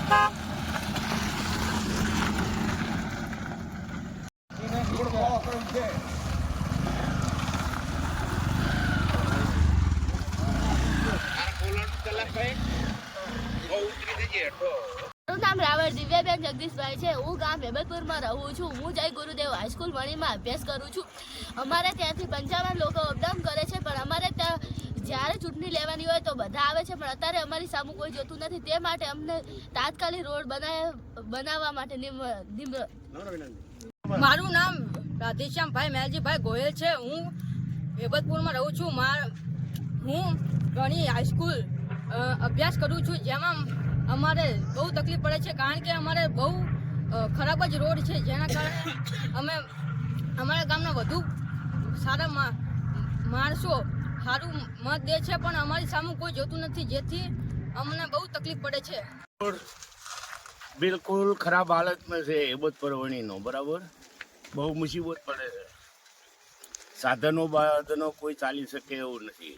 નામ રાવળ દિવ્યાબેન જગદીશભાઈ છે। હું ગામ હેબતપુરમાં રહું છું। હું જય ગુરુદેવ હાઈસ્કૂલ વણીમાં અભ્યાસ કરું છું। અમારે ત્યાંથી 55 લોકો અપડાઉન કરે છે, પણ અમારે ત્યાં જ્યારે ચૂંટણી લેવાની હોય તો બધા આવે છે, પણ અત્યારે અમારી સામે કોઈ જોતું નથી। તે માટે અમને તાત્કાલિક રોડ બનાવવા માટે મારું નામ રાધેશ્યામભાઈ મેલજીભાઈ ગોયલ છે। હું હેબતપુરમાં રહું છું। હું વણી હાઈસ્કૂલ અભ્યાસ કરું છું, જેમાં અમારે બહુ તકલીફ પડે છે, કારણ કે અમારે બહુ ખરાબ જ રોડ છે, જેના કારણે અમે અમારા ગામના વધુ સારા માણસો સારું મત દે છે, પણ અમારી સામે કોઈ જોતું નથી, જેથી અમને બહુ તકલીફ પડે છે। બિલકુલ ખરાબ હાલતમાં છે હેબતપુર વણીનો, બરાબર। બહુ મુસીબત પડે છે। સાધનો કોઈ ચાલી શકે એવું નથી।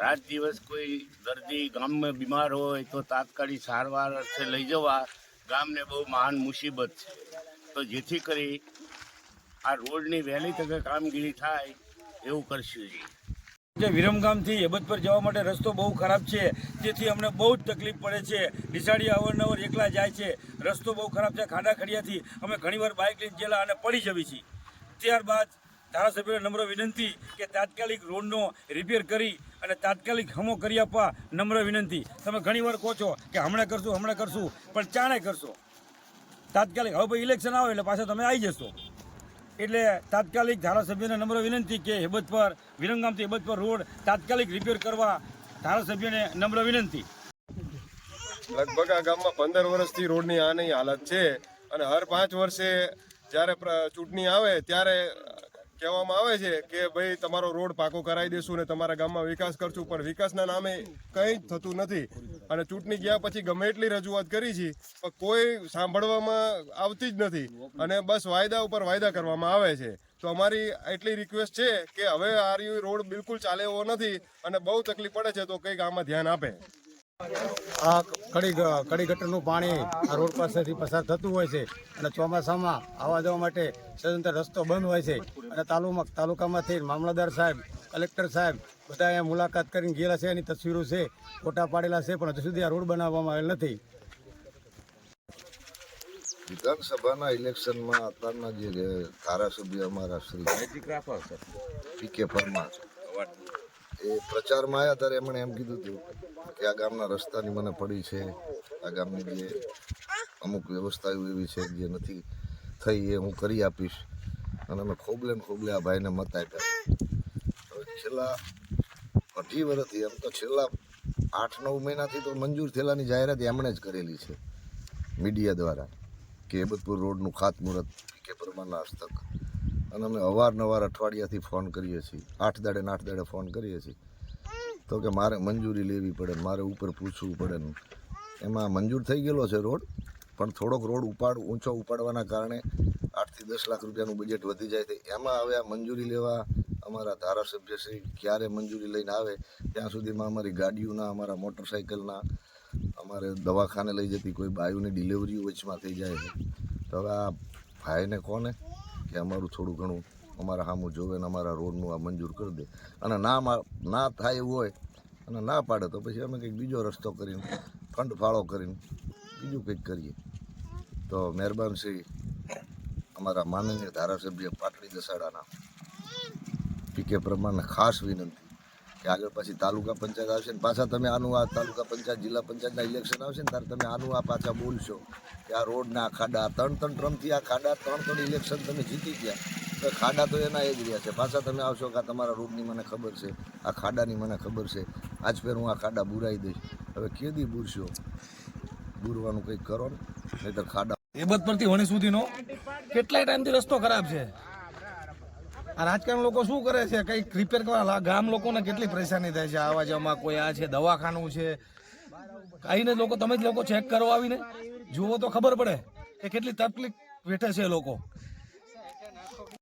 રાત દિવસ કોઈ દર્દી ગામમાં બીમાર હોય તો તાત્કાલિક સારવાર અર્થે લઈ જવા ગામને બહુ મહાન મુસીબત છે। તો જેથી કરી આ રોડની વહેલી તકે કામગીરી થાય એવું કરશું જે વિરમગામથી હેબતપુર જવા માટે રસ્તો બહુ ખરાબ છે, જેથી અમને બહુ જ તકલીફ પડે છે। ડીસાડી અવારનવાર એકલા જાય છે, રસ્તો બહુ ખરાબ છે। ખાડા ખડિયાથી અમે ઘણીવાર બાઇક લઈને ગયેલા અને પડી જવી છીએ। ત્યારબાદ ધારાસભ્યને નમ્ર વિનંતી કે તાત્કાલિક રોડનો રિપેર કરી અને તાત્કાલિક હમો કરી આપવા નમ્ર વિનંતી। તમે ઘણીવાર કહો છો કે હમણાં કરશું, પણ ચાણે કરશો? તાત્કાલિક હવે ભાઈ ઇલેક્શન આવે એટલે પાછા તમે આવી જશો। એટલે તાત્કાલિક ધારાસભ્યને નમ્ર વિનંતી કે વિરમગામથી હેબતપુર રોડ તાત્કાલિક રિપેર કરવા ધારાસભ્યને નમ્ર વિનંતી। લગભગ આ ગામમાં 15 વર્ષથી રોડની આની હાલત છે, અને હર 5 વર્ષે જ્યારે ચૂંટણી આવે ત્યારે કહેવામાં આવે છે કે ભાઈ તમારો રોડ પાકો કરાવી દેશું ને તમારા ગામમાં વિકાસ કરશું, પણ વિકાસના નામે કંઈ જ થતું નથી। અને ચૂંટણી ગયા પછી ગમે એટલી રજૂઆત કરી છે, પણ કોઈ સાંભળવામાં આવતી જ નથી, અને બસ વાયદા ઉપર વાયદા કરવામાં આવે છે। તો અમારી એટલી રિક્વેસ્ટ છે કે હવે આ રોડ બિલકુલ ચાલે એવો નથી, અને બહુ તકલીફ પડે છે, તો કંઈક આમાં ધ્યાન આપે। આ કડી ગટરનું પાણી આ રોડ પાસેથી પસાર થતું હોય છે, અને ચોમાસામાં આવવા જવા માટે સદંતર રસ્તો બંધ હોય છે, અને તાલુકામાંથી મામલતદાર સાહેબ, કલેક્ટર સાહેબ બધા અહીંયા મુલાકાત કરીને ગયેલા છે। એની તસવીરો છે, ફોટા પાડેલા છે, પણ હજુ સુધી આ રોડ બનાવવામાં આવેલ નથી। વિધાનસભાના ઇલેક્શનમાં અત્યારના જે ધારાસભ્ય અમારા શ્રી પીકે પરમાર એ પ્રચારમાં આવ્યા ત્યારે એમણે એમ કીધું હતું કે આ ગામના રસ્તાની મને પડી છે, આ ગામની જે અમુક વ્યવસ્થાઓ એવી છે જે નથી થઈ એ હું કરી આપીશ, અને અમે ખોબલે આ ભાઈને મત આપ્યા। હવે છેલ્લા 2.5 વર્ષથી, એમ તો છેલ્લા 8-9 મહિનાથી તો મંજૂર થયેલાની જાહેરાત એમણે જ કરેલી છે મીડિયા દ્વારા કે હેબતપુર રોડનું ખાતમુહૂર્ત પીકે પરમારના હસ્તક, અને અમે અવારનવાર અઠવાડિયાથી ફોન કરીએ છીએ, 8 દાડે ફોન કરીએ છીએ, તો કે મારે મંજૂરી લેવી પડે, મારે ઉપર પૂછવું પડે। એમાં મંજૂર થઈ ગયેલો છે રોડ, પણ થોડોક રોડ ઊંચો ઉપાડવાના કારણે 8 થી 10 લાખ રૂપિયાનું બજેટ વધી જાય છે। એમાં હવે આ મંજૂરી લેવા અમારા ધારાસભ્યશ્રી ક્યારે મંજૂરી લઈને આવે ત્યાં સુધીમાં અમારી ગાડીઓના, અમારા મોટરસાઇકલના, અમારે દવાખાને લઈ જતી કોઈ બાયુની ડિલિવરી વચમાં થઈ જાય છે। તો હવે આ ભાઈને કોને કે અમારું થોડું ઘણું અમારા સામું જોવે ને અમારા રોડનું આ મંજૂર કરી દે, અને ના થાય એવું હોય અને ના પાડે તો પછી અમે કંઈક બીજો રસ્તો કરીને ફંડ ફાળો કરીને બીજું કંઈક કરીએ। તો મહેરબાન શ્રી અમારા માનનીય ધારાસભ્ય પાટડી દસાડાના પીકે પરમારને ખાસ વિનંતી કે આગળ પછી તાલુકા પંચાયત આવશે ને પાછા તમે આનું આ તાલુકા પંચાયત, જિલ્લા પંચાયતના ઇલેક્શન આવશે ને ત્યારે તમે આનું આ પાછા બોલશો કે આ રોડના આ ખાડા 3 ટ્રમથી આ ખાડા 3 ઇલેક્શન તમે જીતી ગયા, તો ખાડા તો એના એ જ રહ્યા છે। પાછા તમે આવશો કે તમારા રોડની મને ખબર છે, આ ખાડાની મને ખબર છે, આજ ફેર હું આ ખાડા બુરાઈ દઈશ। હવે કેદી બુરશો? બુરવાનું કંઈક કરો ને, નહીંતર ખાડા। હેબતપુરથી વણી સુધીનો કેટલાય ટાઈમથી રસ્તો ખરાબ છે। આ રાજકારણ લોકો શું કરે છે, કંઈક રિપેર કરવા ગામ લોકોને કેટલી પરેશાની થાય છે આવા જવામાં। કોઈ આ છે, દવાખાનું છે, આવીને તમે જ લોકો ચેક કરો, આવીને જુઓ તો ખબર પડે કે કેટલી તકલીફ વેઠે છે લોકો।